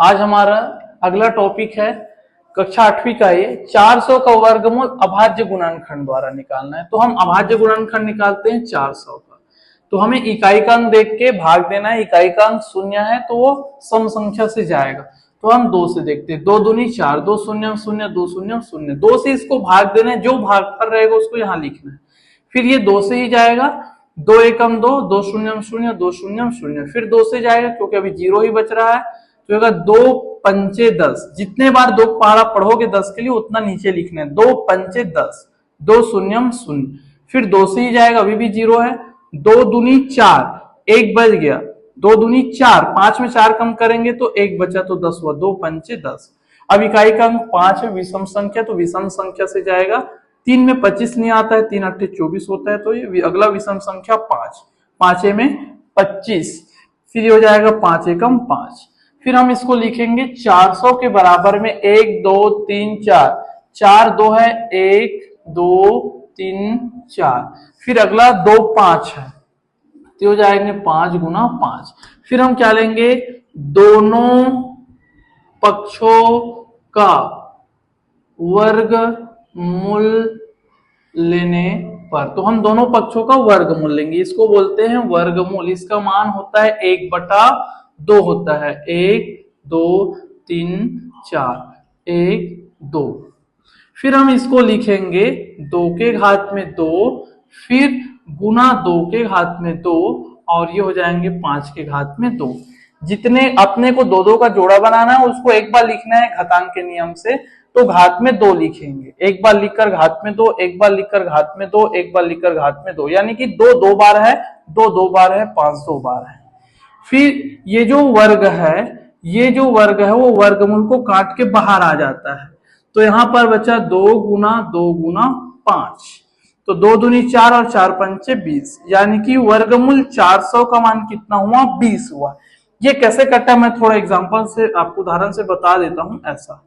आज हमारा अगला टॉपिक है कक्षा 8वीं का ये 400 का वर्गमूल अभाज्य गुणनखंड द्वारा निकालना है। तो हम अभाज्य गुणनखंड निकालते हैं 400 का। तो हमें इकाई का अंक देख के भाग देना है। इकाई का अंक 0 है तो वो सम संख्या से जाएगा। तो हम 2 से देखते हैं। 2 दूनी 4, 2 शून्य 0, 2 शून्य 0। 2 से इसको भाग देना है, जो भागफल रहेगा उसको यहाँ लिखना है। फिर ये 2 से ही जाएगा, 2 एकम 2, 2 शून्य 0, 2 शून्य 0। फिर 2 से जाएगा क्योंकि अभी 0 ही बच रहा है, तो होगा 2 पंचे 10। जितने बार 2 पहाड़ा पढ़ोगे 10 के लिए उतना नीचे लिखना है। 2 पंचे 10, 2 शून्य 0। फिर 2 से ही जाएगा, अभी भी 0 है। 2 दूनी 4, 1 बच गया। 2 दूनी 4, 5 में 4 कम करेंगे तो 1 बचा तो 10 हुआ। 2 पंचे 10। अब इकाई का अंक 5 है, विषम संख्या, तो विषम संख्या से जाएगा। 3 में 25 नहीं आता है, 3 8 24 होता है, तो ये अगला विषम संख्या 5। 5 में 25, फिर ये हो जाएगा 5 एकम 5। फिर हम इसको लिखेंगे 400 के बराबर में 1 2 3 4। 4 2 है, 1 2 3 4। फिर अगला 2 5 है, तो हो जाएंगे 5 गुना 5। फिर हम क्या लेंगे, दोनों पक्षों का वर्गमूल लेने पर। तो हम दोनों पक्षों का वर्गमूल लेंगे, इसको बोलते हैं वर्गमूल। इसका मान होता है 1/2 होता है। 1 2 3 4, 1 2। फिर हम इसको लिखेंगे 2 के घात में 2, फिर गुना 2 के घात में 2, और ये हो जाएंगे 5 के घात में 2। जितने अपने को 2 का जोड़ा बनाना है उसको एक बार लिखना है घातांक के नियम से, तो घात में 2 लिखेंगे। एक बार लिखकर घात में 2, एक बार लिखकर घात में 2, एक बार लिखकर घात में 2, यानी कि 2 2 बार है, 2 2 बार है, 5 2 बार है। फिर ये जो वर्ग है वो वर्गमूल को काट के बाहर आ जाता है। तो यहां पर बचा 2 गुना 5। तो 2 दूनी 4 और 4 पंचे 20, यानी कि वर्गमूल 400 का मान कितना हुआ, 20 हुआ। ये कैसे कटा मैं थोड़ा एग्जांपल से आपको उदाहरण से बता देता हूं। ऐसा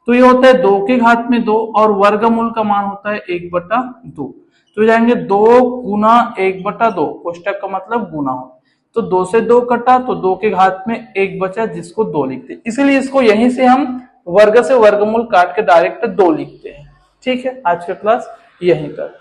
तो ये होता है 2 के घात में 2, और वर्गमूल का मान होता है 1/2। तो जाएंगे 2 गुना 1/2, कोष्टक का मतलब गुना हो। तो 2 से 2 कटा, तो 2 के घात में 1 बचा, जिसको 2 लिखते, इसलिए इसको यहीं से हम वर्ग से वर्गमूल काट के डायरेक्ट 2 लिखते हैं। ठीक है, आज का क्लास यहीं तक।